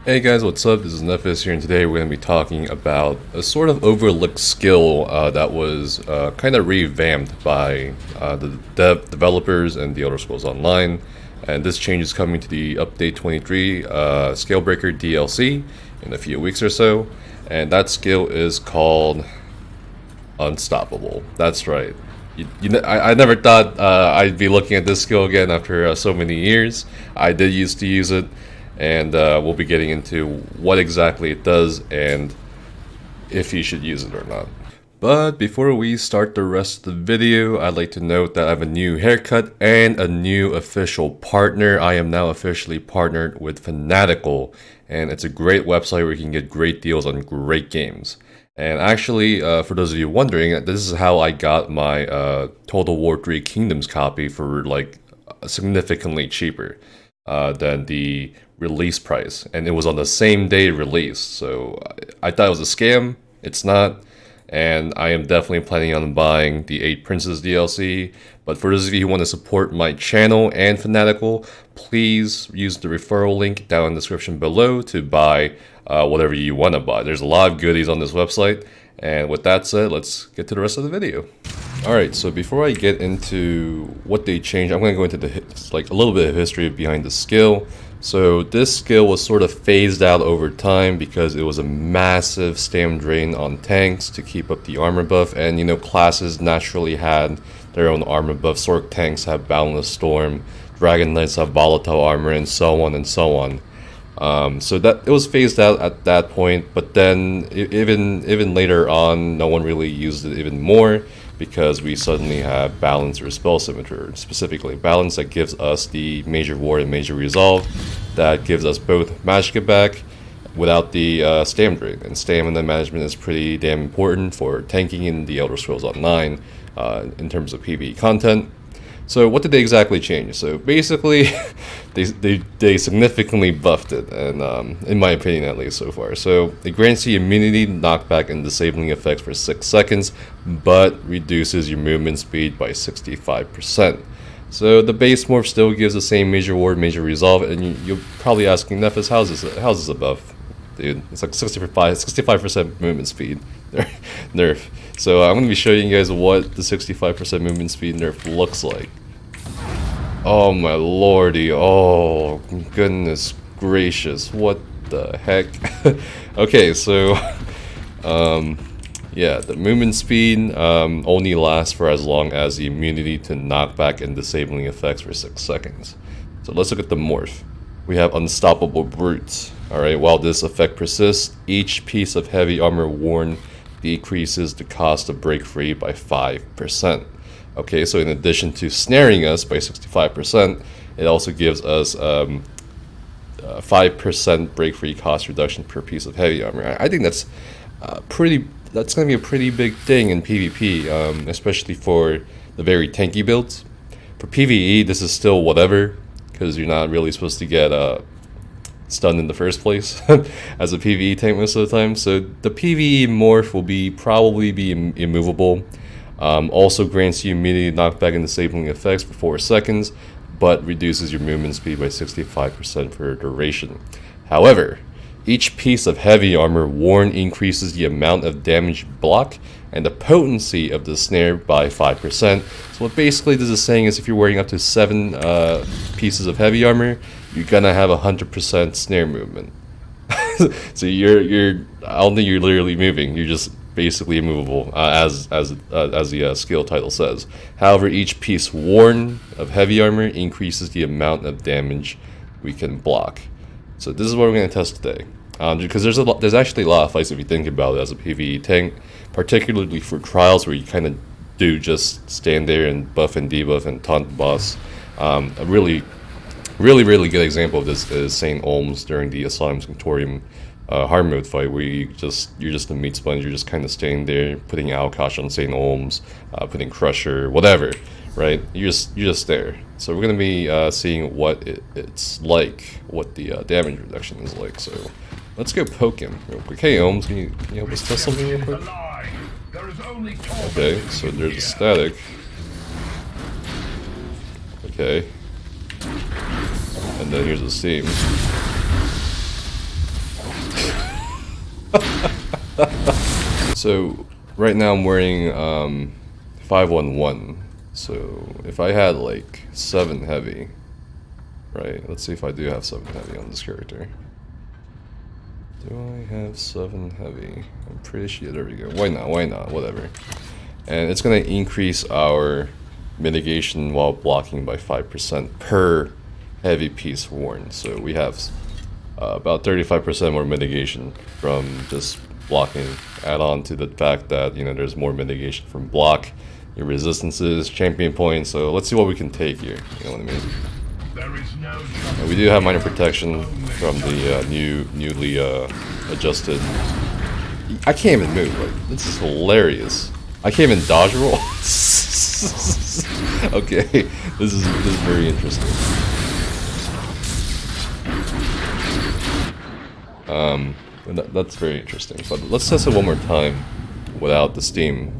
Hey guys, what's up? This is Nephis here, and today we're going to be talking about a sort of overlooked skill that was kind of revamped by the developers and the Elder Scrolls Online. And this change is coming to the Update 23 Scalebreaker DLC in a few weeks or so. And that skill is called Unstoppable. That's right. I never thought I'd be looking at this skill again after so many years. I did used to use it, and we'll be getting into what exactly it does and if you should use it or not. But before we start the rest of the video, I'd like to note that I have a new haircut and a new official partner. I am now officially partnered with Fanatical, and it's a great website where you can get great deals on great games. And actually, for those of you wondering, this is how I got my Total War 3 Kingdoms copy for like significantly cheaper than the release price, and it was on the same day release. So I thought it was a scam. It's not, and I am definitely planning on buying the 8 Princes DLC. But for those of you who want to support my channel and Fanatical, please use the referral link down in the description below to buy whatever you want to buy. There's a lot of goodies on this website. And with that said, let's get to the rest of the video. Alright, so before I get into what they changed, I'm going to go into a little bit of history behind the skill. So this skill was sort of phased out over time because it was a massive stam drain on tanks to keep up the armor buff, and you know, classes naturally had their own armor buff. Sork tanks have Boundless Storm, Dragon Knights have volatile armor, and so on and so on. So that it was phased out at that point, but then even later on, no one really used it even more because we suddenly have balance or spell symmetry, specifically balance that gives us the major ward and major resolve, that gives us both magicka back without the stam drain. And stamina management is pretty damn important for tanking in the Elder Scrolls Online in terms of PvE content. So what did they exactly change? So basically, they significantly buffed it, and in my opinion at least so far. So it grants you immunity, knockback, and disabling effects for 6 seconds, but reduces your movement speed by 65%. So the base morph still gives the same major ward, major resolve, and you're probably asking, Nephis, how's this a buff? Dude, it's like 65% movement speed nerf. So I'm going to be showing you guys what the 65% movement speed nerf looks like. Oh my lordy, oh goodness gracious, what the heck? Okay, so yeah, the movement speed only lasts for as long as the immunity to knockback and disabling effects for 6 seconds. So let's look at the morph. We have Unstoppable Brute. Alright, while this effect persists, each piece of heavy armor worn decreases the cost to break free by 5%. Okay, so in addition to snaring us by 65%, it also gives us 5% break free cost reduction per piece of heavy armor. I think that's going to be a pretty big thing in PvP, especially for the very tanky builds. For PvE, this is still whatever, because you're not really supposed to get stunned in the first place as a PvE tank most of the time. So the PvE morph will probably be immovable. Also grants you immunity, knockback, and disabling effects for 4 seconds, but reduces your movement speed by 65% for duration. However, each piece of heavy armor worn increases the amount of damage block and the potency of the snare by 5%. So what basically this is saying is if you're wearing up to 7 pieces of heavy armor, you're gonna have 100% snare movement. So I don't think you're literally moving. You're just basically immovable, as the skill title says. However, each piece worn of heavy armor increases the amount of damage we can block. So this is what we're going to test today, because there's actually a lot of fights if you think about it as a PvE tank, particularly for trials where you kind of do just stand there and buff and debuff and taunt the boss. A really good example of this is St. Olms during the Asylum Sanctorium hard mode fight, where you're just a meat sponge. You're just kind of staying there, putting Alkosh on St. Olms, putting Crusher, whatever, right? You're just there. So we're gonna be seeing what it's like, what the damage reduction is like. So let's go poke him real quick. Hey Olms, can you help us test something real quick? Okay, so there's a static. Okay. And then here's the steam. So right now I'm wearing 511. So if I had like 7 heavy, right? Let's see if I do have 7 heavy on this character. Do I have 7 heavy? I'm pretty sure. There we go. Why not? Why not? Whatever. And it's gonna increase our mitigation while blocking by 5% per heavy piece worn. So we have about 35% more mitigation from just blocking. Add on to the fact that, you know, there's more mitigation from block, your resistances, champion points. So let's see what we can take here. You know what I mean? And we do have minor protection from the newly adjusted. I can't even move. Like, this is hilarious. I can't even dodge roll. Okay, this is very interesting. That's very interesting. But let's test it one more time without the steam.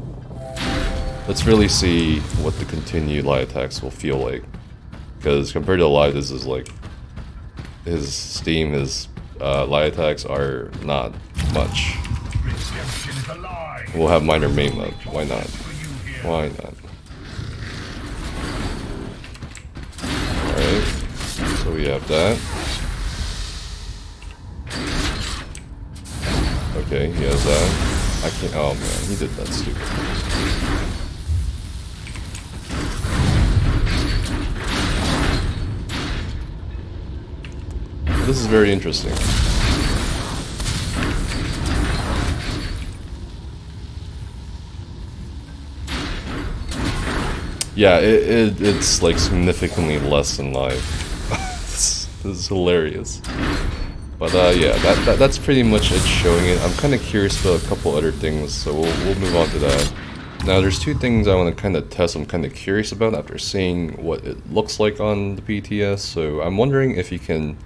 Let's really see what the continued light attacks will feel like. Because compared to light, this is like his steam, his light attacks are not much. We'll have minor main mode. Why not? Why not? Alright, so we have that. Okay, he has that. I can't. Oh man, he did that stupid. This is very interesting. Yeah, it's like significantly less than live. This is hilarious. But yeah, that's pretty much it showing it. I'm kind of curious about a couple other things, so we'll move on to that. Now, there's 2 things I want to kind of test. I'm kind of curious about after seeing what it looks like on the PTS. So I'm wondering if you can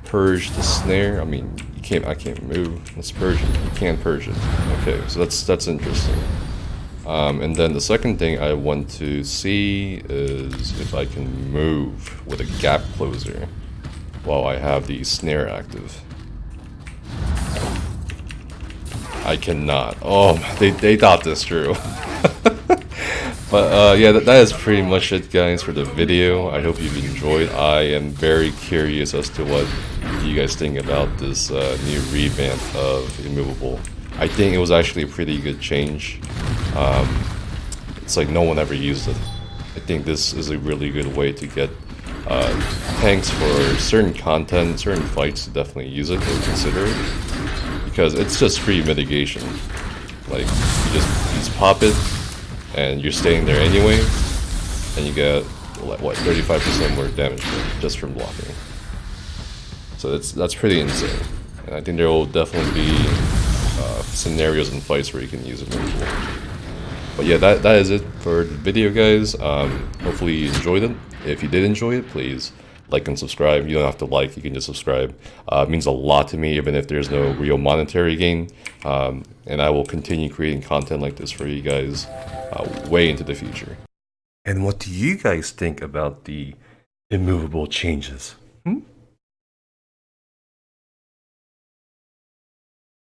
purge the snare. I mean, you can't. I can't move. Let's purge it. You can't purge it. Okay, so that's interesting. And then the second thing I want to see is if I can move with a gap closer while I have the snare active. I cannot. Oh, they thought this through. But yeah, that is pretty much it, guys, for the video. I hope you've enjoyed. I am very curious as to what you guys think about this new revamp of Immovable. I think it was actually a pretty good change. It's like no one ever used it. I think this is a really good way to get tanks for certain content, certain fights to definitely use it or consider it. Because it's just free mitigation. Like, you just pop it, and you're staying there anyway, and you get, what, 35% more damage just from blocking. So that's pretty insane. And I think there will definitely be scenarios and fights where you can use it more. But yeah, that is it for the video, guys. Hopefully you enjoyed it. If you did enjoy it, please like and subscribe. You don't have to like, you can just subscribe. It means a lot to me, even if there's no real monetary gain. And I will continue creating content like this for you guys way into the future. And what do you guys think about the Immovable changes?